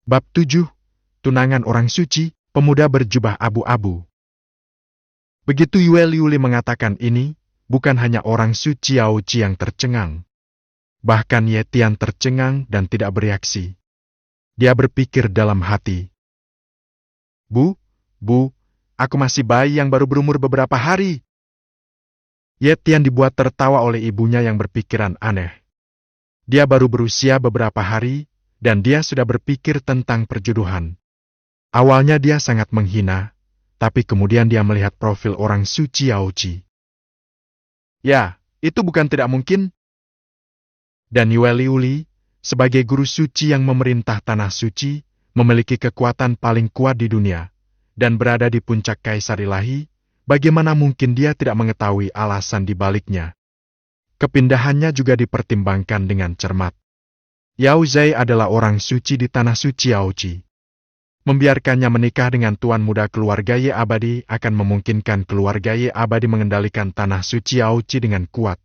Bab 7. Tunangan orang suci, pemuda berjubah abu-abu. Begitu Yue Liuli mengatakan ini, bukan hanya orang suci Yao Qi yang tercengang. Bahkan Ye Tian tercengang dan tidak bereaksi. Dia berpikir dalam hati. Bu, aku masih bayi yang baru berumur beberapa hari. Ye Tian dibuat tertawa oleh ibunya yang berpikiran aneh. Dia baru berusia beberapa hari, dan dia sudah berpikir tentang perjodohan. Awalnya dia sangat menghina, tapi kemudian dia melihat profil orang suci Yao Qi. Ya, itu bukan tidak mungkin. Dan Yue Liuli, sebagai guru suci yang memerintah tanah suci, memiliki kekuatan paling kuat di dunia, dan berada di puncak Kaisar Ilahi, bagaimana mungkin dia tidak mengetahui alasan di baliknya? Kepindahannya juga dipertimbangkan dengan cermat. Yao Zai adalah orang suci di tanah suci Yao Qi. Membiarkannya menikah dengan tuan muda keluarga Ye Abadi akan memungkinkan keluarga Ye Abadi mengendalikan tanah suci Yao Qi dengan kuat.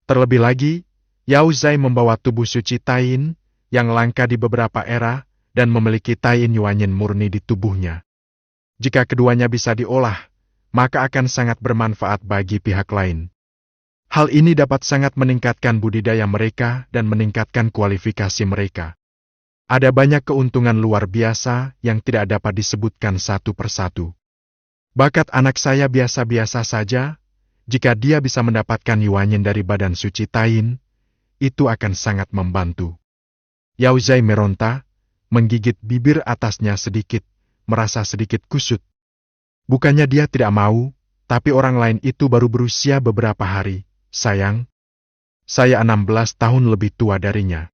Terlebih lagi, Yao Zai membawa tubuh suci Taiyin yang langka di beberapa era dan memiliki Taiyin Yuanyin murni di tubuhnya. Jika keduanya bisa diolah, maka akan sangat bermanfaat bagi pihak lain. Hal ini dapat sangat meningkatkan budidaya mereka dan meningkatkan kualifikasi mereka. Ada banyak keuntungan luar biasa yang tidak dapat disebutkan satu persatu. Bakat anak saya biasa-biasa saja, jika dia bisa mendapatkan Yuanyin dari badan suci Taiyin, itu akan sangat membantu. Yao Zai meronta, menggigit bibir atasnya sedikit, merasa sedikit kusut. Bukannya dia tidak mau, tapi orang lain itu baru berusia beberapa hari. Sayang, saya 16 tahun lebih tua darinya.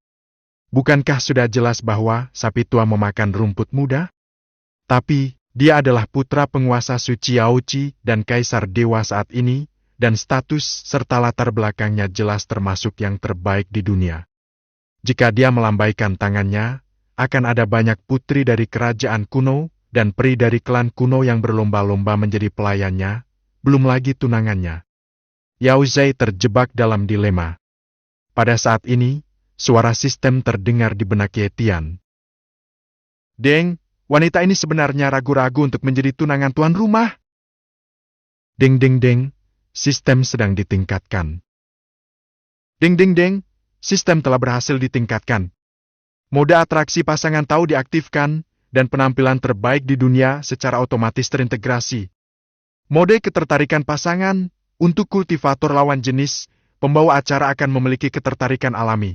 Bukankah sudah jelas bahwa sapi tua memakan rumput muda? Tapi, dia adalah putra penguasa suci Yao Qi dan kaisar dewa saat ini, dan status serta latar belakangnya jelas termasuk yang terbaik di dunia. Jika dia melambaikan tangannya, akan ada banyak putri dari kerajaan kuno dan peri dari klan kuno yang berlomba-lomba menjadi pelayannya, belum lagi tunangannya. Yao Zai terjebak dalam dilema. Pada saat ini, suara sistem terdengar di benak Ye Tian. Deng, wanita ini sebenarnya ragu-ragu untuk menjadi tunangan tuan rumah. Deng deng deng, sistem sedang ditingkatkan. Deng deng deng, sistem telah berhasil ditingkatkan. Mode atraksi pasangan tahu diaktifkan, dan penampilan terbaik di dunia secara otomatis terintegrasi. Mode ketertarikan pasangan, untuk kultivator lawan jenis, pembawa acara akan memiliki ketertarikan alami.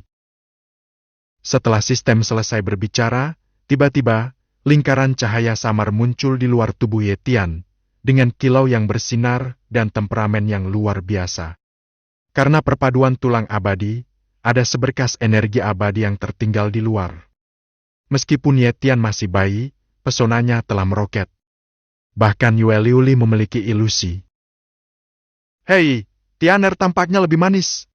Setelah sistem selesai berbicara, tiba-tiba, lingkaran cahaya samar muncul di luar tubuh Ye Tian, dengan kilau yang bersinar dan temperamen yang luar biasa. Karena perpaduan tulang abadi, ada seberkas energi abadi yang tertinggal di luar. Meskipun Ye Tian masih bayi, pesonanya telah meroket. Bahkan Yue Liuli memiliki ilusi. Hei, Tianer tampaknya lebih manis.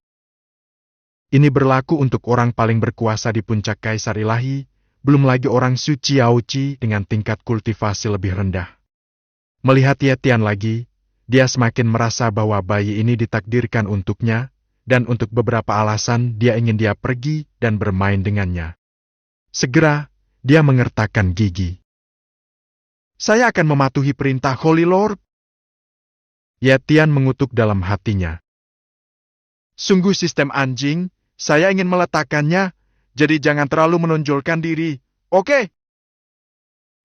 Ini berlaku untuk orang paling berkuasa di puncak Kaisar Ilahi, belum lagi orang suci Yao Qi dengan tingkat kultivasi lebih rendah. Melihat Ye Tian lagi, dia semakin merasa bahwa bayi ini ditakdirkan untuknya, dan untuk beberapa alasan dia ingin dia pergi dan bermain dengannya. Segera, dia mengertakkan gigi. Saya akan mematuhi perintah Holy Lord. Ye Tian mengutuk dalam hatinya. Sungguh sistem anjing, saya ingin meletakkannya, jadi jangan terlalu menonjolkan diri, oke?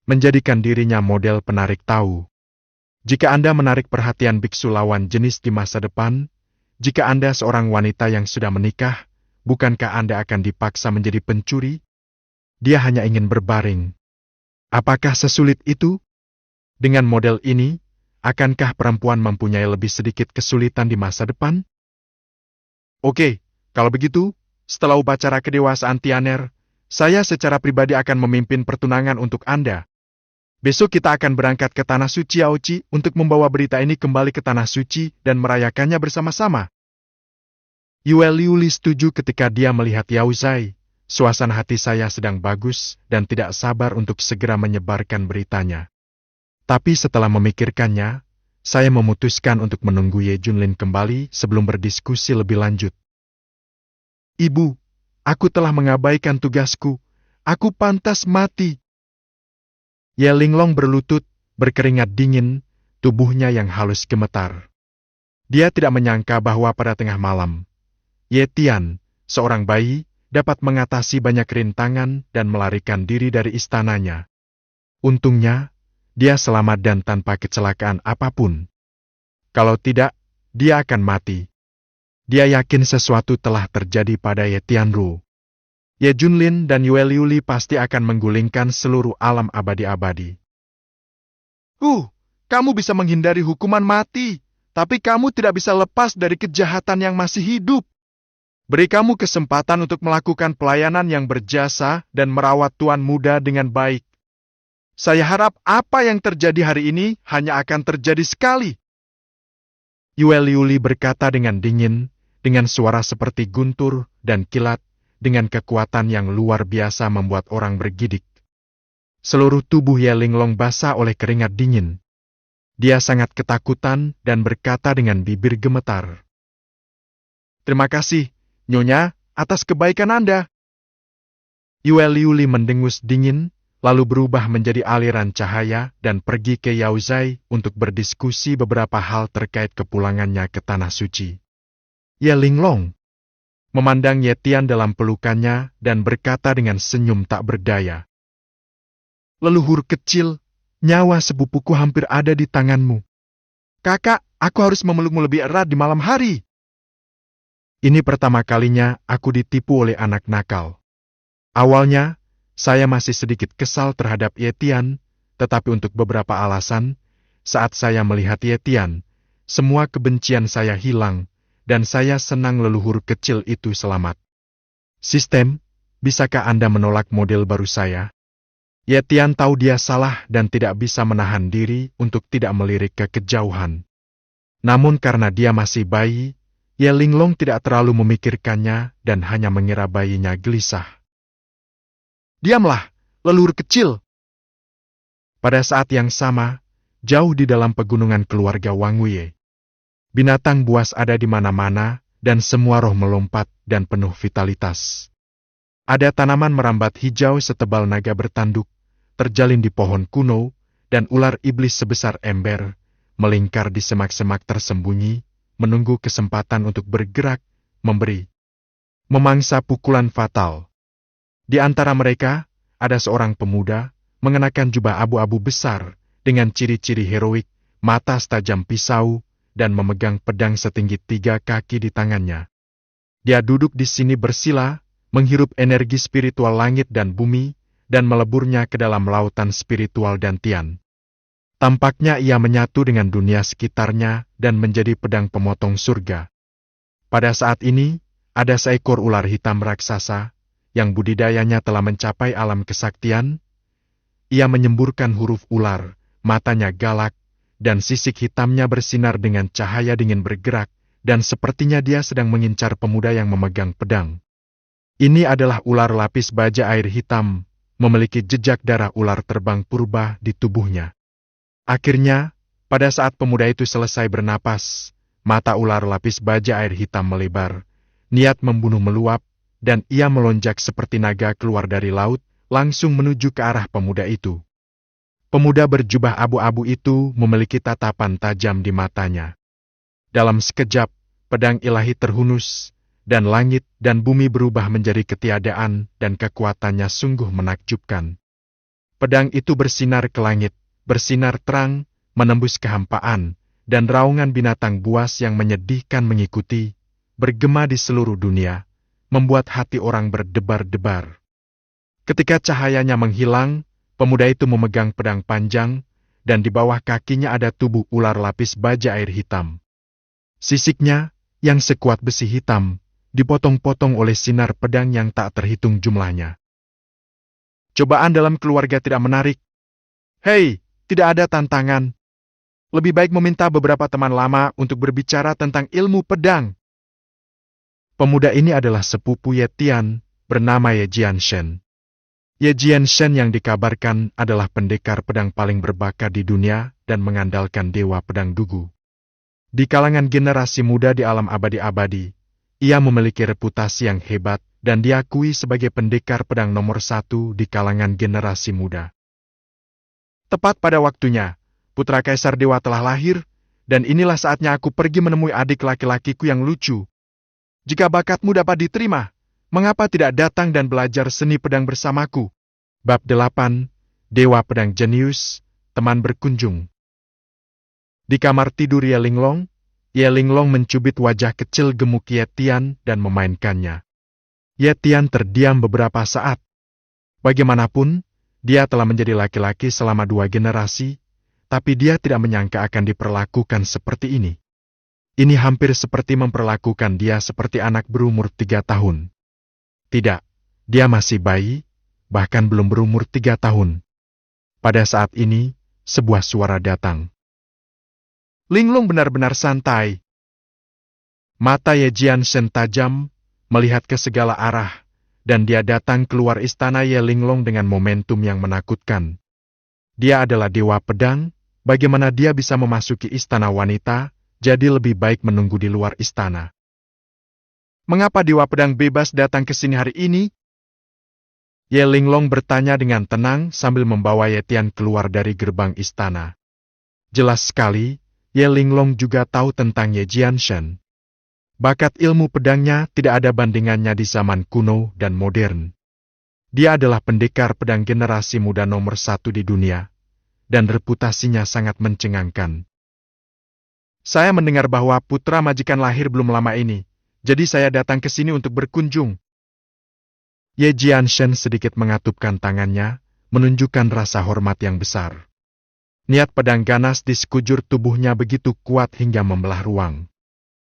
Menjadikan dirinya model penarik tahu. Jika Anda menarik perhatian biksu lawan jenis di masa depan, jika Anda seorang wanita yang sudah menikah, bukankah Anda akan dipaksa menjadi pencuri? Dia hanya ingin berbaring. Apakah sesulit itu? Dengan model ini, akankah perempuan mempunyai lebih sedikit kesulitan di masa depan? Oke, kalau begitu, setelah upacara kedewasaan Tianer, saya secara pribadi akan memimpin pertunangan untuk Anda. Besok kita akan berangkat ke Tanah Suci Yao Qi untuk membawa berita ini kembali ke Tanah Suci dan merayakannya bersama-sama. Yue Liuli setuju ketika dia melihat Yao Zai. Suasana hati saya sedang bagus dan tidak sabar untuk segera menyebarkan beritanya. Tapi setelah memikirkannya, saya memutuskan untuk menunggu Ye Junlin kembali sebelum berdiskusi lebih lanjut. Ibu, aku telah mengabaikan tugasku. Aku pantas mati. Ye Linglong berlutut, berkeringat dingin, tubuhnya yang halus gemetar. Dia tidak menyangka bahwa pada tengah malam, Ye Tian, seorang bayi, dapat mengatasi banyak rintangan dan melarikan diri dari istananya. Untungnya, dia selamat dan tanpa kecelakaan apapun. Kalau tidak, dia akan mati. Dia yakin sesuatu telah terjadi pada Ye Tianru. Ye Junlin dan Yue Liuli pasti akan menggulingkan seluruh alam abadi-abadi. Kamu bisa menghindari hukuman mati, tapi kamu tidak bisa lepas dari kejahatan yang masih hidup. Beri kamu kesempatan untuk melakukan pelayanan yang berjasa dan merawat tuan muda dengan baik. Saya harap apa yang terjadi hari ini hanya akan terjadi sekali. Yue Liuli berkata dengan dingin, dengan suara seperti guntur dan kilat, dengan kekuatan yang luar biasa membuat orang bergidik. Seluruh tubuh Ye Linglong basah oleh keringat dingin. Dia sangat ketakutan dan berkata dengan bibir gemetar. Terima kasih, Nyonya, atas kebaikan Anda. Yue Liuli mendengus dingin, lalu berubah menjadi aliran cahaya dan pergi ke Yaozai untuk berdiskusi beberapa hal terkait kepulangannya ke Tanah Suci. Ye Linglong memandang Ye Tian dalam pelukannya dan berkata dengan senyum tak berdaya. Leluhur kecil, nyawa sepupuku hampir ada di tanganmu. Kakak, aku harus memelukmu lebih erat di malam hari. Ini pertama kalinya aku ditipu oleh anak nakal. Awalnya, saya masih sedikit kesal terhadap Ye Tian, tetapi untuk beberapa alasan, saat saya melihat Ye Tian, semua kebencian saya hilang, dan saya senang leluhur kecil itu selamat. Sistem, bisakah Anda menolak model baru saya? Ye Tian tahu dia salah dan tidak bisa menahan diri untuk tidak melirik ke kejauhan. Namun karena dia masih bayi, Ye Linglong tidak terlalu memikirkannya dan hanya mengira bayinya gelisah. Diamlah, leluhur kecil. Pada saat yang sama, jauh di dalam pegunungan keluarga Wang Wei, binatang buas ada di mana-mana dan semua roh melompat dan penuh vitalitas. Ada tanaman merambat hijau setebal naga bertanduk, terjalin di pohon kuno, dan ular iblis sebesar ember, melingkar di semak-semak tersembunyi, menunggu kesempatan untuk bergerak, memberi, memangsa pukulan fatal. Di antara mereka, ada seorang pemuda, mengenakan jubah abu-abu besar, dengan ciri-ciri heroik, mata setajam pisau, dan memegang pedang setinggi 3 kaki di tangannya. Dia duduk di sini bersila, menghirup energi spiritual langit dan bumi, dan meleburnya ke dalam lautan spiritual dantian. Tampaknya ia menyatu dengan dunia sekitarnya dan menjadi pedang pemotong surga. Pada saat ini, ada seekor ular hitam raksasa, yang budidayanya telah mencapai alam kesaktian. Ia menyemburkan huruf ular, matanya galak, dan sisik hitamnya bersinar dengan cahaya dingin bergerak, dan sepertinya dia sedang mengincar pemuda yang memegang pedang. Ini adalah ular lapis baja air hitam, memiliki jejak darah ular terbang purba di tubuhnya. Akhirnya, pada saat pemuda itu selesai bernapas, mata ular lapis baja air hitam melebar, niat membunuh meluap, dan ia melonjak seperti naga keluar dari laut, langsung menuju ke arah pemuda itu. Pemuda berjubah abu-abu itu memiliki tatapan tajam di matanya. Dalam sekejap, pedang ilahi terhunus, dan langit dan bumi berubah menjadi ketiadaan dan kekuatannya sungguh menakjubkan. Pedang itu bersinar ke langit, bersinar terang, menembus kehampaan, dan raungan binatang buas yang menyedihkan mengikuti, bergema di seluruh dunia, membuat hati orang berdebar-debar. Ketika cahayanya menghilang, pemuda itu memegang pedang panjang, dan di bawah kakinya ada tubuh ular lapis baja air hitam. Sisiknya, yang sekuat besi hitam, dipotong-potong oleh sinar pedang yang tak terhitung jumlahnya. Cobaan dalam keluarga tidak menarik. Hei, tidak ada tantangan. Lebih baik meminta beberapa teman lama untuk berbicara tentang ilmu pedang. Pemuda ini adalah sepupu Ye Tian, bernama Ye Jianshen. Ye Jianshen yang dikabarkan adalah pendekar pedang paling berbakat di dunia dan mengandalkan dewa pedang dugu. Di kalangan generasi muda di alam abadi-abadi, Ia memiliki reputasi yang hebat dan diakui sebagai pendekar pedang nomor 1 di kalangan generasi muda. Tepat pada waktunya, putra Kaisar Dewa telah lahir, dan inilah saatnya aku pergi menemui adik laki-lakiku yang lucu. Jika bakatmu dapat diterima, mengapa tidak datang dan belajar seni pedang bersamaku? Bab 8, Dewa Pedang Jenius, Teman Berkunjung. Di kamar tidur Ye Linglong mencubit wajah kecil gemuk Ye Tian dan memainkannya. Ye Tian terdiam beberapa saat. Bagaimanapun, dia telah menjadi laki-laki selama 2 generasi, tapi dia tidak menyangka akan diperlakukan seperti ini. Ini hampir seperti memperlakukan dia seperti anak berumur 3 tahun. Tidak, dia masih bayi, bahkan belum berumur 3 tahun. Pada saat ini, sebuah suara datang. Linglong benar-benar santai. Mata Ye Jianshen tajam, melihat ke segala arah, dan dia datang keluar istana Ye Linglong dengan momentum yang menakutkan. Dia adalah dewa pedang, bagaimana dia bisa memasuki istana wanita, jadi lebih baik menunggu di luar istana. Mengapa dewa pedang bebas datang ke sini hari ini? Ye Linglong bertanya dengan tenang sambil membawa Ye Tian keluar dari gerbang istana. Jelas sekali, Ye Linglong juga tahu tentang Ye Jianshen. Bakat ilmu pedangnya tidak ada bandingannya di zaman kuno dan modern. Dia adalah pendekar pedang generasi muda nomor 1 di dunia, dan reputasinya sangat mencengangkan. Saya mendengar bahwa putra majikan lahir belum lama ini, jadi saya datang ke sini untuk berkunjung. Ye Jianshen sedikit mengatupkan tangannya, menunjukkan rasa hormat yang besar. Niat pedang ganas di sekujur tubuhnya begitu kuat hingga membelah ruang.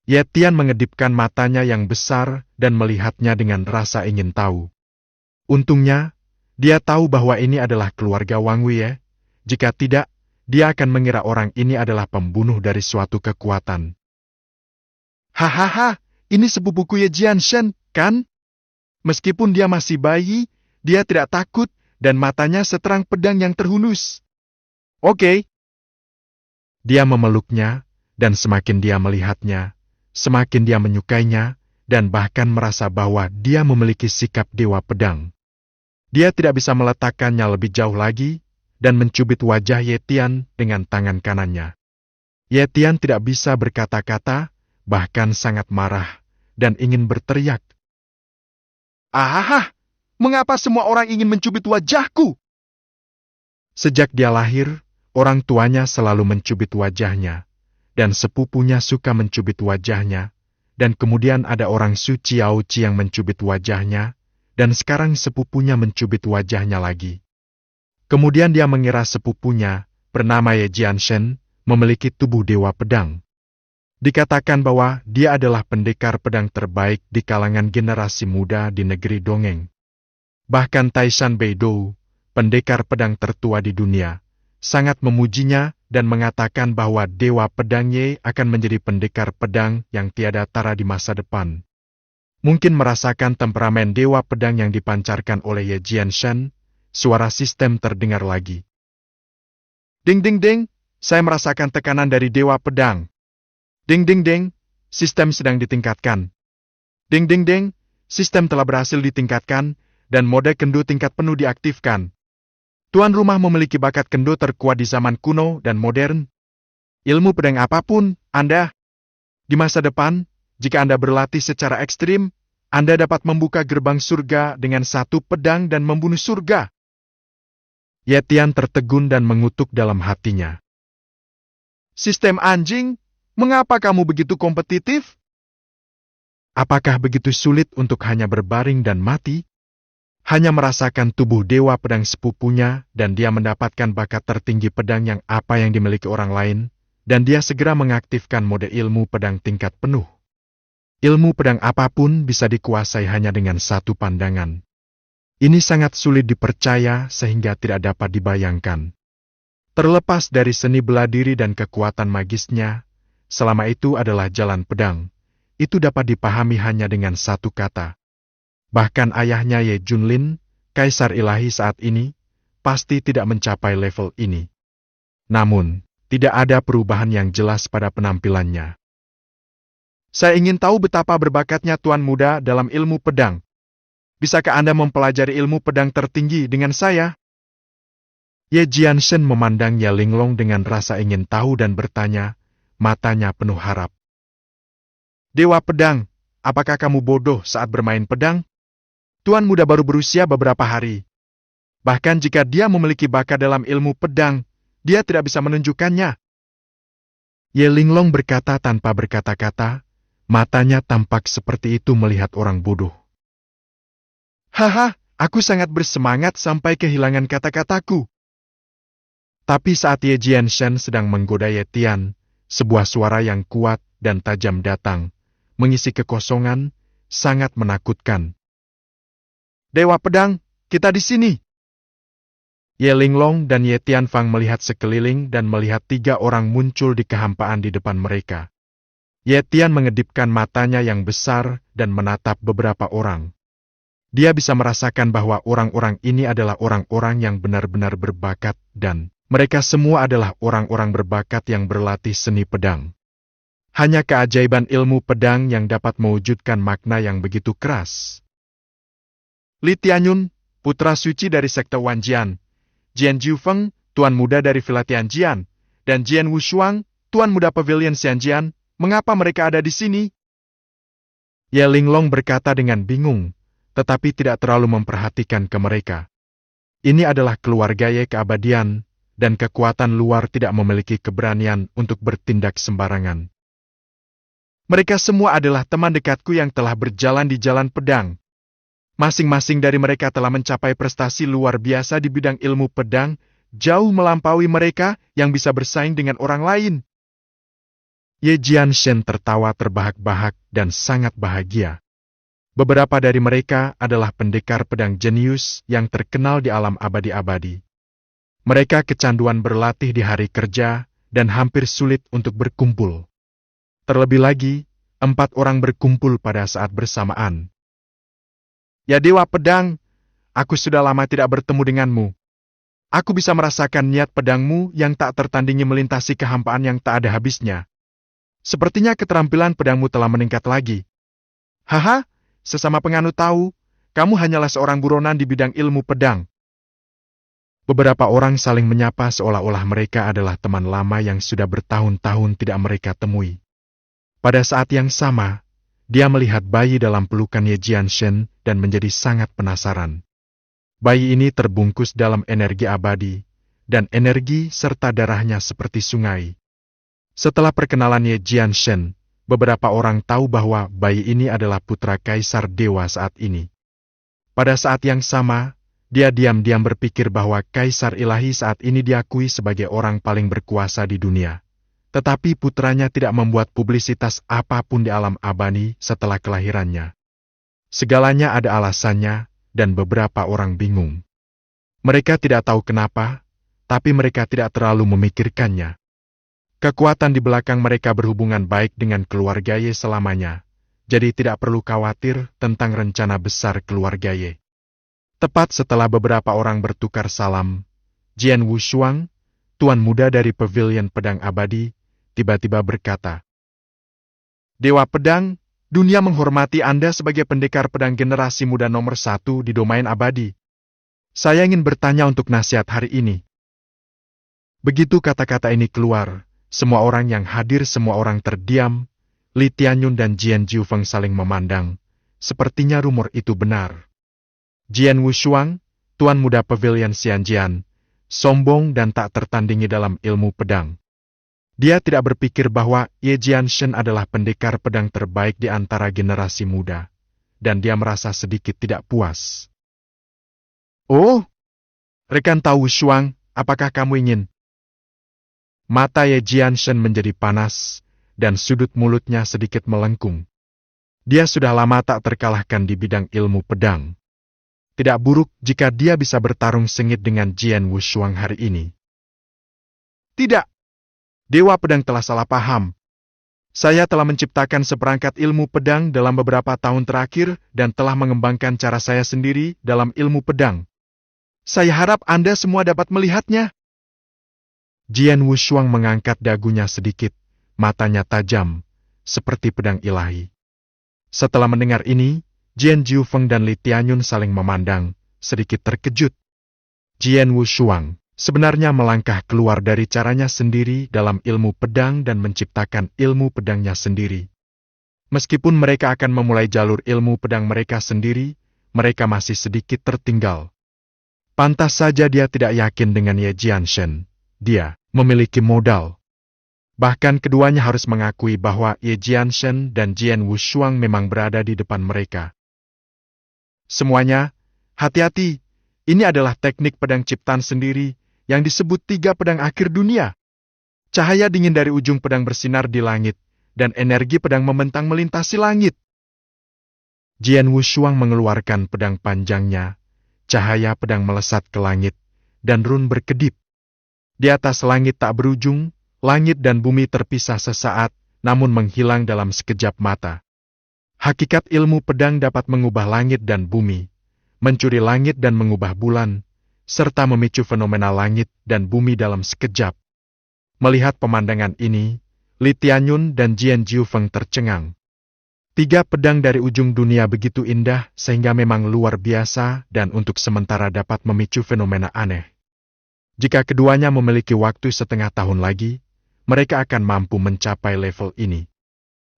Ye Tian mengedipkan matanya yang besar dan melihatnya dengan rasa ingin tahu. Untungnya, dia tahu bahwa ini adalah keluarga Wang Wei. Jika tidak, dia akan mengira orang ini adalah pembunuh dari suatu kekuatan. Hahaha, ini sepupuku Ye Jianshen, kan? Meskipun dia masih bayi, dia tidak takut dan matanya seterang pedang yang terhunus. Oke. Dia memeluknya, dan semakin dia melihatnya, semakin dia menyukainya, dan bahkan merasa bahwa dia memiliki sikap dewa pedang. Dia tidak bisa meletakkannya lebih jauh lagi, dan mencubit wajah Ye Tian dengan tangan kanannya. Ye Tian tidak bisa berkata-kata, bahkan sangat marah, dan ingin berteriak. Ahaha, mengapa semua orang ingin mencubit wajahku? Sejak dia lahir, orang tuanya selalu mencubit wajahnya, dan sepupunya suka mencubit wajahnya, dan kemudian ada orang suci Aoci yang mencubit wajahnya, dan sekarang sepupunya mencubit wajahnya lagi. Kemudian dia mengira sepupunya, bernama Ye Jianshen, memiliki tubuh dewa pedang. Dikatakan bahwa dia adalah pendekar pedang terbaik di kalangan generasi muda di negeri dongeng. Bahkan Taishan Beidou, pendekar pedang tertua di dunia, sangat memujinya dan mengatakan bahwa dewa pedang Ye akan menjadi pendekar pedang yang tiada tara di masa depan. Mungkin merasakan temperamen dewa pedang yang dipancarkan oleh Ye Jianshen, suara sistem terdengar lagi. Ding ding ding, saya merasakan tekanan dari dewa pedang. Ding ding ding, sistem sedang ditingkatkan. Ding ding ding, sistem telah berhasil ditingkatkan, dan mode kendo tingkat penuh diaktifkan. Tuan rumah memiliki bakat kendo terkuat di zaman kuno dan modern. Ilmu pedang apapun, Anda. Di masa depan, jika Anda berlatih secara ekstrim, Anda dapat membuka gerbang surga dengan satu pedang dan membunuh surga. Ye Tian tertegun dan mengutuk dalam hatinya. Sistem anjing, mengapa kamu begitu kompetitif? Apakah begitu sulit untuk hanya berbaring dan mati? Hanya merasakan tubuh dewa pedang sepupunya, dan dia mendapatkan bakat tertinggi pedang yang apa yang dimiliki orang lain, dan dia segera mengaktifkan mode ilmu pedang tingkat penuh. Ilmu pedang apapun bisa dikuasai hanya dengan satu pandangan. Ini sangat sulit dipercaya sehingga tidak dapat dibayangkan. Terlepas dari seni bela diri dan kekuatan magisnya, selama itu adalah jalan pedang, itu dapat dipahami hanya dengan satu kata. Bahkan ayahnya Ye Junlin, kaisar ilahi saat ini, pasti tidak mencapai level ini. Namun, tidak ada perubahan yang jelas pada penampilannya. Saya ingin tahu betapa berbakatnya Tuan Muda dalam ilmu pedang. Bisakah Anda mempelajari ilmu pedang tertinggi dengan saya? Ye Jianshen memandang Ye Linglong dengan rasa ingin tahu dan bertanya, matanya penuh harap. Dewa pedang, apakah kamu bodoh saat bermain pedang? Tuan Muda baru berusia beberapa hari. Bahkan jika dia memiliki bakat dalam ilmu pedang, dia tidak bisa menunjukkannya. Ye Linglong berkata tanpa berkata-kata, matanya tampak seperti itu melihat orang bodoh. Haha, aku sangat bersemangat sampai kehilangan kata-kataku. Tapi saat Ye Jianshen sedang menggoda Ye Tian, sebuah suara yang kuat dan tajam datang, mengisi kekosongan, sangat menakutkan. Dewa pedang, kita di sini. Ye Linglong dan Ye Tianfang melihat sekeliling dan melihat 3 orang muncul di kehampaan di depan mereka. Ye Tian mengedipkan matanya yang besar dan menatap beberapa orang. Dia bisa merasakan bahwa orang-orang ini adalah orang-orang yang benar-benar berbakat dan mereka semua adalah orang-orang berbakat yang berlatih seni pedang. Hanya keajaiban ilmu pedang yang dapat mewujudkan makna yang begitu keras. Li Tianyun, putra suci dari sekte Wanjian, Jian Jiufeng, tuan muda dari Villa Tianjian, dan Jian Wushuang, tuan muda Pavilion Xianjian, mengapa mereka ada di sini? Ye Linglong berkata dengan bingung, tetapi tidak terlalu memperhatikan ke mereka. Ini adalah keluarga Ye keabadian, dan kekuatan luar tidak memiliki keberanian untuk bertindak sembarangan. Mereka semua adalah teman dekatku yang telah berjalan di jalan pedang. Masing-masing dari mereka telah mencapai prestasi luar biasa di bidang ilmu pedang, jauh melampaui mereka yang bisa bersaing dengan orang lain. Ye Jianshen tertawa terbahak-bahak dan sangat bahagia. Beberapa dari mereka adalah pendekar pedang jenius yang terkenal di alam abadi-abadi. Mereka kecanduan berlatih di hari kerja dan hampir sulit untuk berkumpul. Terlebih lagi, 4 orang berkumpul pada saat bersamaan. Ya Dewa Pedang, aku sudah lama tidak bertemu denganmu. Aku bisa merasakan niat pedangmu yang tak tertandingi melintasi kehampaan yang tak ada habisnya. Sepertinya keterampilan pedangmu telah meningkat lagi. Haha, sesama penganut tahu, kamu hanyalah seorang buronan di bidang ilmu pedang. Beberapa orang saling menyapa seolah-olah mereka adalah teman lama yang sudah bertahun-tahun tidak mereka temui. Pada saat yang sama, dia melihat bayi dalam pelukan Ye Jianshen dan menjadi sangat penasaran. Bayi ini terbungkus dalam energi abadi, dan energi serta darahnya seperti sungai. Setelah perkenalan Ye Jianshen, beberapa orang tahu bahwa bayi ini adalah putra Kaisar Dewa saat ini. Pada saat yang sama, dia diam-diam berpikir bahwa Kaisar Ilahi saat ini diakui sebagai orang paling berkuasa di dunia. Tetapi putranya tidak membuat publisitas apapun di alam abadi setelah kelahirannya. Segalanya ada alasannya, dan beberapa orang bingung. Mereka tidak tahu kenapa, tapi mereka tidak terlalu memikirkannya. Kekuatan di belakang mereka berhubungan baik dengan keluarga Ye selamanya, jadi tidak perlu khawatir tentang rencana besar keluarga Ye. Tepat setelah beberapa orang bertukar salam, Jian Wushuang, tuan muda dari Pavilion Pedang Abadi, tiba-tiba berkata, Dewa Pedang, dunia menghormati Anda sebagai pendekar pedang generasi muda nomor 1 di domain abadi. Saya ingin bertanya untuk nasihat hari ini. Begitu kata-kata ini keluar, semua orang yang hadir semua orang terdiam, Li Tianyun dan Jian Jiufeng saling memandang, sepertinya rumor itu benar. Jian Wushuang, tuan muda Pavilion Xianjian, sombong dan tak tertandingi dalam ilmu pedang. Dia tidak berpikir bahwa Ye Jianshen adalah pendekar pedang terbaik di antara generasi muda, dan dia merasa sedikit tidak puas. Oh, rekan Tao Wushuang, apakah kamu ingin? Mata Ye Jianshen menjadi panas, dan sudut mulutnya sedikit melengkung. Dia sudah lama tak terkalahkan di bidang ilmu pedang. Tidak buruk jika dia bisa bertarung sengit dengan Jian Wushuang hari ini. Tidak. Dewa Pedang telah salah paham. Saya telah menciptakan seperangkat ilmu pedang dalam beberapa tahun terakhir dan telah mengembangkan cara saya sendiri dalam ilmu pedang. Saya harap Anda semua dapat melihatnya. Jian Wushuang mengangkat dagunya sedikit, matanya tajam, seperti pedang ilahi. Setelah mendengar ini, Jian Jiufeng dan Li Tianyun saling memandang, sedikit terkejut. Jian Wushuang sebenarnya melangkah keluar dari caranya sendiri dalam ilmu pedang dan menciptakan ilmu pedangnya sendiri. Meskipun mereka akan memulai jalur ilmu pedang mereka sendiri, mereka masih sedikit tertinggal. Pantas saja dia tidak yakin dengan Ye Jianshen. Dia memiliki modal. Bahkan keduanya harus mengakui bahwa Ye Jianshen dan Jian Wushuang memang berada di depan mereka. Semuanya, hati-hati. Ini adalah teknik pedang ciptaan sendiri yang disebut 3 pedang akhir dunia. Cahaya dingin dari ujung pedang bersinar di langit, dan energi pedang membentang melintasi langit. Jian Wushuang mengeluarkan pedang panjangnya, cahaya pedang melesat ke langit, dan run berkedip. Di atas langit tak berujung, langit dan bumi terpisah sesaat, namun menghilang dalam sekejap mata. Hakikat ilmu pedang dapat mengubah langit dan bumi, mencuri langit dan mengubah bulan, serta memicu fenomena langit dan bumi dalam sekejap. Melihat pemandangan ini, Li Tianyun dan Jian Jiufeng tercengang. 3 pedang dari ujung dunia begitu indah sehingga memang luar biasa dan untuk sementara dapat memicu fenomena aneh. Jika keduanya memiliki waktu setengah tahun lagi, mereka akan mampu mencapai level ini.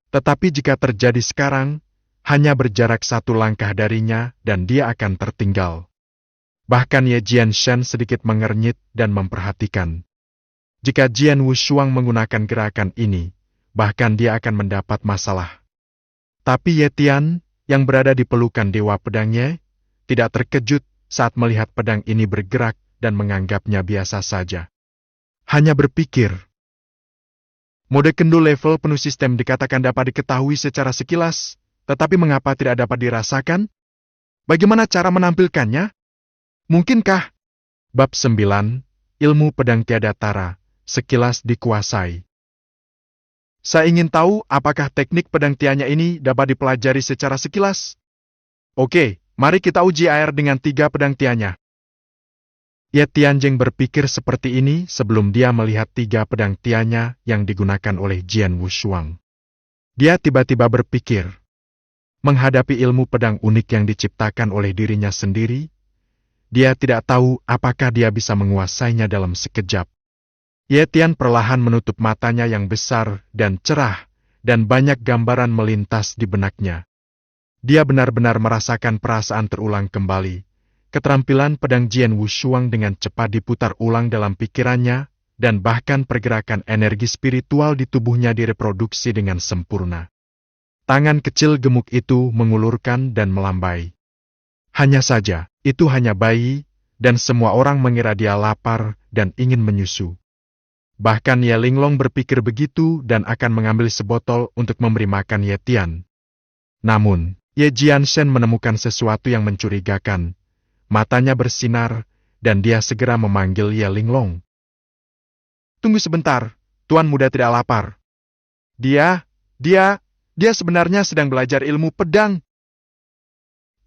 Tetapi jika terjadi sekarang, hanya berjarak 1 langkah darinya dan dia akan tertinggal. Bahkan Ye Jianshen sedikit mengernyit dan memperhatikan. Jika Jian Wushuang menggunakan gerakan ini, bahkan dia akan mendapat masalah. Tapi Ye Tian, yang berada di pelukan Dewa Pedangnya, tidak terkejut saat melihat pedang ini bergerak dan menganggapnya biasa saja. Hanya berpikir, mode kendul level penuh sistem dikatakan dapat diketahui secara sekilas, tetapi mengapa tidak dapat dirasakan? Bagaimana cara menampilkannya? Mungkinkah? Bab 9, Ilmu Pedang Tiada Tara, sekilas dikuasai. Saya ingin tahu apakah teknik pedang tianya ini dapat dipelajari secara sekilas. Oke, mari kita uji air dengan 3 pedang tianya. Ye Tianjing berpikir seperti ini sebelum dia melihat 3 pedang tianya yang digunakan oleh Jian Wushuang. Dia tiba-tiba berpikir, menghadapi ilmu pedang unik yang diciptakan oleh dirinya sendiri, dia tidak tahu apakah dia bisa menguasainya dalam sekejap. Ye Tian perlahan menutup matanya yang besar dan cerah, dan banyak gambaran melintas di benaknya. Dia benar-benar merasakan perasaan terulang kembali. Keterampilan pedang Jian Wushuang dengan cepat diputar ulang dalam pikirannya, dan bahkan pergerakan energi spiritual di tubuhnya direproduksi dengan sempurna. Tangan kecil gemuk itu mengulurkan dan melambai. Hanya saja, itu hanya bayi, dan semua orang mengira dia lapar dan ingin menyusu. Bahkan Ye Linglong berpikir begitu dan akan mengambil sebotol untuk memberi makan Ye Tian. Namun, Ye Jianshen menemukan sesuatu yang mencurigakan. Matanya bersinar, dan dia segera memanggil Ye Linglong. Tunggu sebentar, Tuan Muda tidak lapar. Dia sebenarnya sedang belajar ilmu pedang.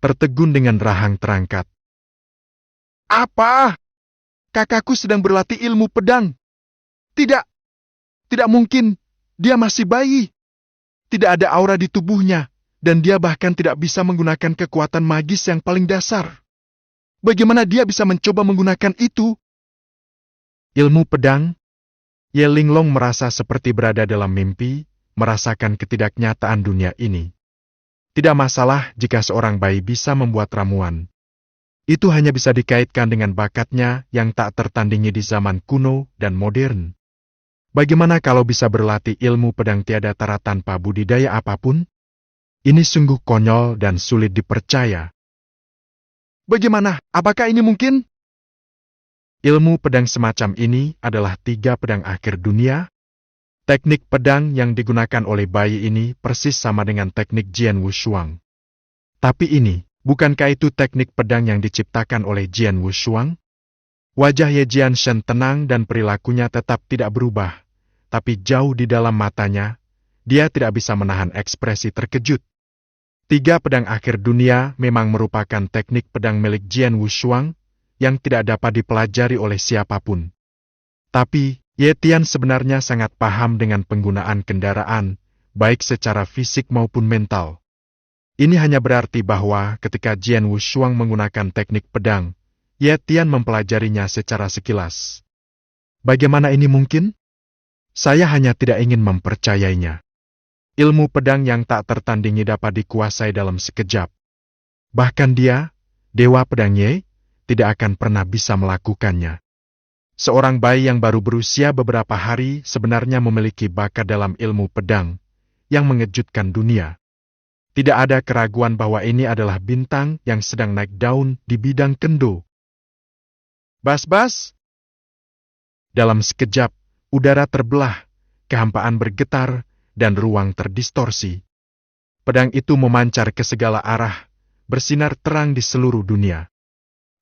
Tertegun dengan rahang terangkat. Apa? Kakakku sedang berlatih ilmu pedang. Tidak mungkin, dia masih bayi. Tidak ada aura di tubuhnya, dan dia bahkan tidak bisa menggunakan kekuatan magis yang paling dasar. Bagaimana dia bisa mencoba menggunakan itu? Ilmu pedang? Ye Linglong merasa seperti berada dalam mimpi, merasakan ketidaknyataan dunia ini. Tidak masalah jika seorang bayi bisa membuat ramuan. Itu hanya bisa dikaitkan dengan bakatnya yang tak tertandingi di zaman kuno dan modern. Bagaimana kalau bisa berlatih ilmu pedang tiada tara tanpa budidaya apapun? Ini sungguh konyol dan sulit dipercaya. Bagaimana? Apakah ini mungkin? Ilmu pedang semacam ini adalah 3 pedang akhir dunia. Teknik pedang yang digunakan oleh bayi ini persis sama dengan teknik Jian Wushuang. Tapi ini, bukankah itu teknik pedang yang diciptakan oleh Jian Wushuang? Wajah Ye Jianshen tenang dan perilakunya tetap tidak berubah. Tapi jauh di dalam matanya, dia tidak bisa menahan ekspresi terkejut. 3 pedang akhir dunia memang merupakan teknik pedang milik Jian Wushuang yang tidak dapat dipelajari oleh siapapun. Tapi, Ye Tian sebenarnya sangat paham dengan penggunaan kendaraan, baik secara fisik maupun mental. Ini hanya berarti bahwa ketika Jian Wushuang menggunakan teknik pedang, Ye Tian mempelajarinya secara sekilas. Bagaimana ini mungkin? Saya hanya tidak ingin mempercayainya. Ilmu pedang yang tak tertandingi dapat dikuasai dalam sekejap. Bahkan dia, Dewa Pedang Ye, tidak akan pernah bisa melakukannya. Seorang bayi yang baru berusia beberapa hari sebenarnya memiliki bakat dalam ilmu pedang yang mengejutkan dunia. Tidak ada keraguan bahwa ini adalah bintang yang sedang naik daun di bidang kendo. Bas-bas! Dalam sekejap, udara terbelah, kehampaan bergetar, dan ruang terdistorsi. Pedang itu memancar ke segala arah, bersinar terang di seluruh dunia.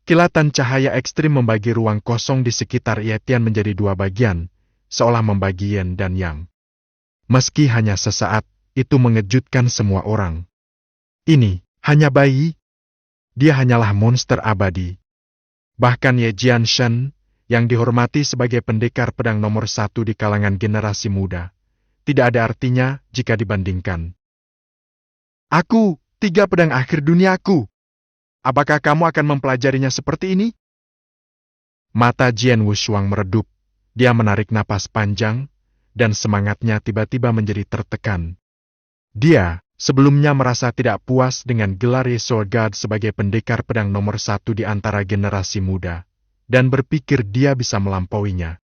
Kilatan cahaya ekstrim membagi ruang kosong di sekitar Ye Tian menjadi dua bagian, seolah membagi yin dan yang. Meski hanya sesaat, itu mengejutkan semua orang. Ini hanya bayi. Dia hanyalah monster abadi. Bahkan Ye Jianshen, yang dihormati sebagai pendekar pedang nomor 1 di kalangan generasi muda, tidak ada artinya jika dibandingkan. Aku, 3 pedang akhir duniaku. Apakah kamu akan mempelajarinya seperti ini? Mata Jian Wushuang meredup. Dia menarik napas panjang, dan semangatnya tiba-tiba menjadi tertekan. Dia sebelumnya merasa tidak puas dengan gelar Ye Sword God sebagai pendekar pedang nomor 1 di antara generasi muda, dan berpikir dia bisa melampauinya.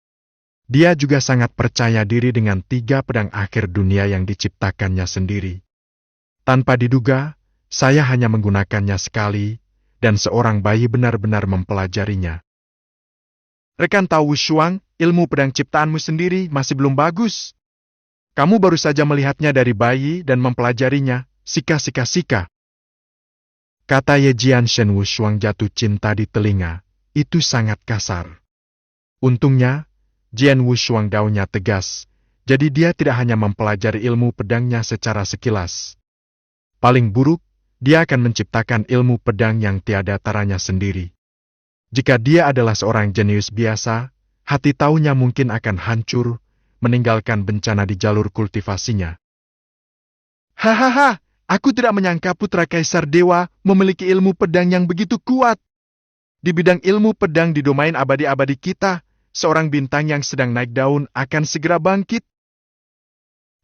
Dia juga sangat percaya diri dengan 3 pedang akhir dunia yang diciptakannya sendiri. Tanpa diduga, saya hanya menggunakannya sekali, dan seorang bayi benar-benar mempelajarinya. Rekan tahu Wushuang, ilmu pedang ciptaanmu sendiri masih belum bagus. Kamu baru saja melihatnya dari bayi dan mempelajarinya, sika. Kata Ye Jianshen Wushuang jatuh cinta di telinga, itu sangat kasar. Untungnya, Jian Wushuang daunnya tegas, jadi dia tidak hanya mempelajari ilmu pedangnya secara sekilas. Paling buruk, dia akan menciptakan ilmu pedang yang tiada taranya sendiri. Jika dia adalah seorang jenius biasa, hati taunya mungkin akan hancur, meninggalkan bencana di jalur kultivasinya. Hahaha, aku tidak menyangka putra kaisar dewa memiliki ilmu pedang yang begitu kuat. Di bidang ilmu pedang di domain abadi-abadi kita, seorang bintang yang sedang naik daun akan segera bangkit.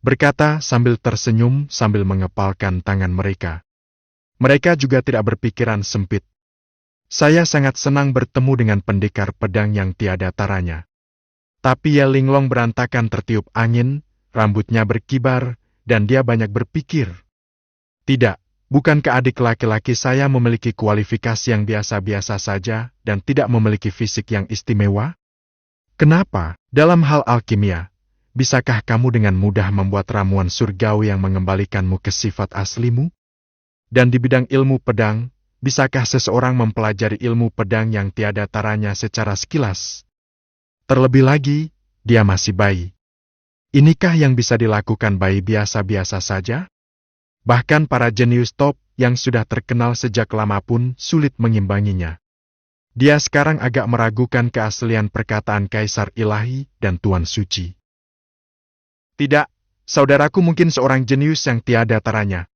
Berkata sambil tersenyum sambil mengepalkan tangan mereka. Mereka juga tidak berpikiran sempit. Saya sangat senang bertemu dengan pendekar pedang yang tiada taranya. Tapi Ye Linglong berantakan tertiup angin, rambutnya berkibar, dan dia banyak berpikir. Tidak, bukankah adik laki-laki saya memiliki kualifikasi yang biasa-biasa saja dan tidak memiliki fisik yang istimewa? Kenapa, dalam hal alkimia, bisakah kamu dengan mudah membuat ramuan surgawi yang mengembalikanmu ke sifat aslimu? Dan di bidang ilmu pedang, bisakah seseorang mempelajari ilmu pedang yang tiada taranya secara sekilas? Terlebih lagi, dia masih bayi. Inikah yang bisa dilakukan bayi biasa-biasa saja? Bahkan para jenius top yang sudah terkenal sejak lama pun sulit mengimbanginya. Dia sekarang agak meragukan keaslian perkataan Kaisar Ilahi dan Tuan Suci. Tidak, saudaraku mungkin seorang jenius yang tiada taranya.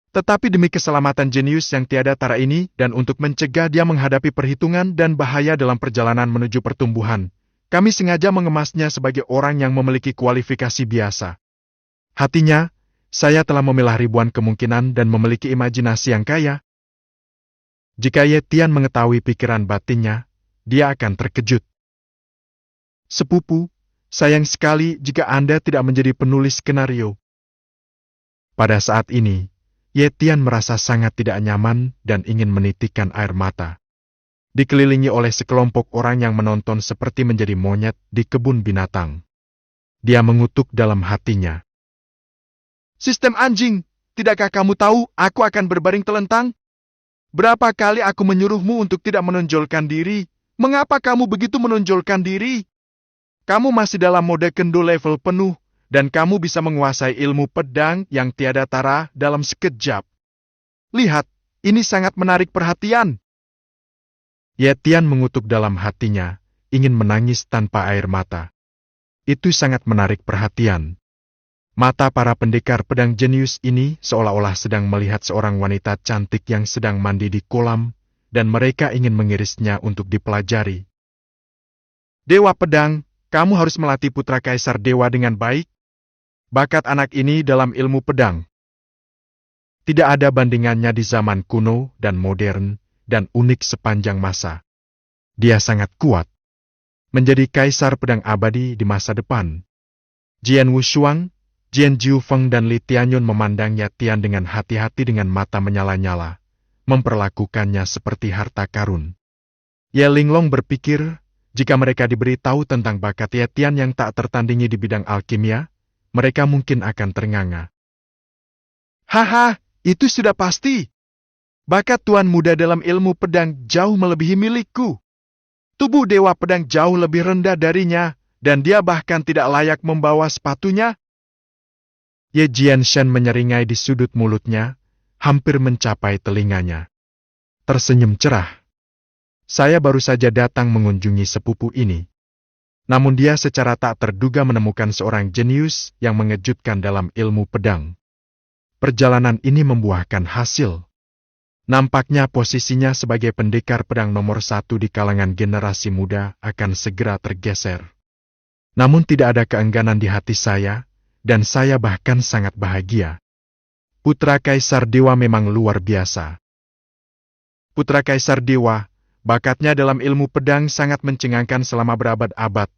Tetapi demi keselamatan jenius yang tiada tara ini dan untuk mencegah dia menghadapi perhitungan dan bahaya dalam perjalanan menuju pertumbuhan, kami sengaja mengemasnya sebagai orang yang memiliki kualifikasi biasa. Hatinya, saya telah memilah ribuan kemungkinan dan memiliki imajinasi yang kaya. Jika Ye Tian mengetahui pikiran batinnya, dia akan terkejut. Sepupu, sayang sekali jika Anda tidak menjadi penulis skenario. Pada saat ini, Ye Tian merasa sangat tidak nyaman dan ingin menitikkan air mata. Dikelilingi oleh sekelompok orang yang menonton seperti menjadi monyet di kebun binatang. Dia mengutuk dalam hatinya. Sistem anjing, tidakkah kamu tahu aku akan berbaring telentang? Berapa kali aku menyuruhmu untuk tidak menonjolkan diri? Mengapa kamu begitu menonjolkan diri? Kamu masih dalam mode kendo level penuh. Dan kamu bisa menguasai ilmu pedang yang tiada tara dalam sekejap. Lihat, ini sangat menarik perhatian. Ye Tian mengutuk dalam hatinya, ingin menangis tanpa air mata. Itu sangat menarik perhatian. Mata para pendekar pedang jenius ini seolah-olah sedang melihat seorang wanita cantik yang sedang mandi di kolam, dan mereka ingin mengirisnya untuk dipelajari. Dewa Pedang, kamu harus melatih putra Kaisar Dewa dengan baik. Bakat anak ini dalam ilmu pedang tidak ada bandingannya di zaman kuno dan modern, dan unik sepanjang masa. Dia sangat kuat. Menjadi Kaisar Pedang Abadi di masa depan. Jian Wushuang, Jian Jiufeng dan Li Tianyun memandangnya Tian dengan hati-hati dengan mata menyala-nyala, memperlakukannya seperti harta karun. Ye Linglong berpikir, jika mereka diberi tahu tentang bakat Ye Tian yang tak tertandingi di bidang alkimia, mereka mungkin akan ternganga. Haha, itu sudah pasti. Bakat tuan muda dalam ilmu pedang jauh melebihi milikku. Tubuh Dewa Pedang jauh lebih rendah darinya, dan dia bahkan tidak layak membawa sepatunya. Ye Jianshan menyeringai di sudut mulutnya, hampir mencapai telinganya. Tersenyum cerah. Saya baru saja datang mengunjungi sepupu ini. Namun dia secara tak terduga menemukan seorang jenius yang mengejutkan dalam ilmu pedang. Perjalanan ini membuahkan hasil. Nampaknya posisinya sebagai pendekar pedang nomor 1 di kalangan generasi muda akan segera tergeser. Namun tidak ada keengganan di hati saya, dan saya bahkan sangat bahagia. Putra Kaisar Dewa memang luar biasa. Putra Kaisar Dewa, bakatnya dalam ilmu pedang sangat mencengangkan selama berabad-abad.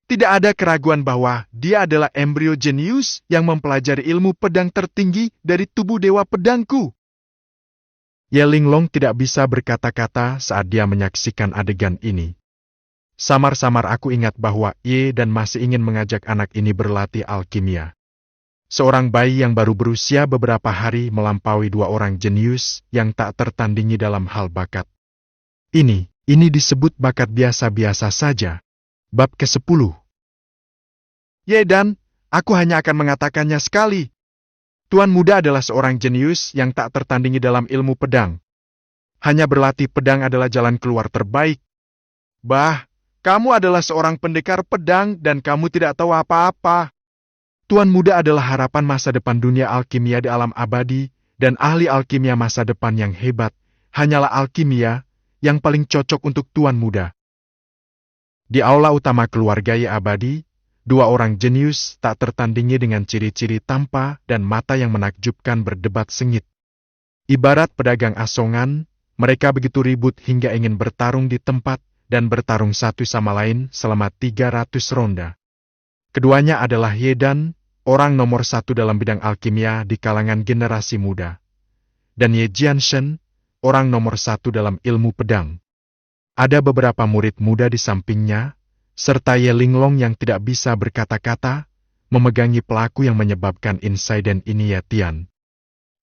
Tidak ada keraguan bahwa dia adalah embrio jenius yang mempelajari ilmu pedang tertinggi dari tubuh Dewa Pedangku. Ye Linglong tidak bisa berkata-kata saat dia menyaksikan adegan ini. Samar-samar aku ingat bahwa Ye dan masih ingin mengajak anak ini berlatih alkimia. Seorang bayi yang baru berusia beberapa hari melampaui 2 orang jenius yang tak tertandingi dalam hal bakat. Ini disebut bakat biasa-biasa saja. Bab ke-10. Ye dan, aku hanya akan mengatakannya sekali. Tuan muda adalah seorang jenius yang tak tertandingi dalam ilmu pedang. Hanya berlatih pedang adalah jalan keluar terbaik. Bah, kamu adalah seorang pendekar pedang dan kamu tidak tahu apa-apa. Tuan muda adalah harapan masa depan dunia alkimia di alam abadi, dan ahli alkimia masa depan yang hebat, hanyalah alkimia yang paling cocok untuk tuan muda. Di aula utama keluarga Ye Abadi, 2 orang jenius tak tertandingi dengan ciri-ciri tampa dan mata yang menakjubkan berdebat sengit. Ibarat pedagang asongan, mereka begitu ribut hingga ingin bertarung di tempat dan bertarung satu sama lain selama 300 ronda. Keduanya adalah Ye Dan, orang nomor 1 dalam bidang alkimia di kalangan generasi muda, dan Ye Jianshan, orang nomor 1 dalam ilmu pedang. Ada beberapa murid muda di sampingnya, serta Ye Linglong yang tidak bisa berkata-kata, memegangi pelaku yang menyebabkan insiden ini Ye Tian.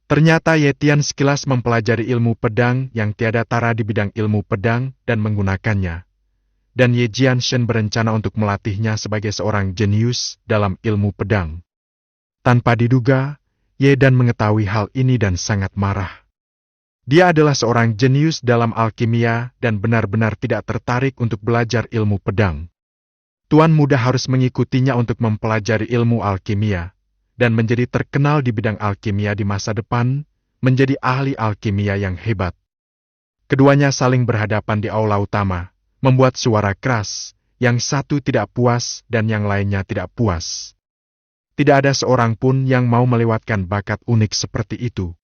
Ternyata Ye Tian sekilas mempelajari ilmu pedang yang tiada tara di bidang ilmu pedang dan menggunakannya. Dan Ye Jianshan berencana untuk melatihnya sebagai seorang jenius dalam ilmu pedang. Tanpa diduga, Ye Dan mengetahui hal ini dan sangat marah. Dia adalah seorang jenius dalam alkimia dan benar-benar tidak tertarik untuk belajar ilmu pedang. Tuan muda harus mengikutinya untuk mempelajari ilmu alkimia, dan menjadi terkenal di bidang alkimia di masa depan, menjadi ahli alkimia yang hebat. Keduanya saling berhadapan di aula utama, membuat suara keras, yang satu tidak puas dan yang lainnya tidak puas. Tidak ada seorang pun yang mau melewatkan bakat unik seperti itu.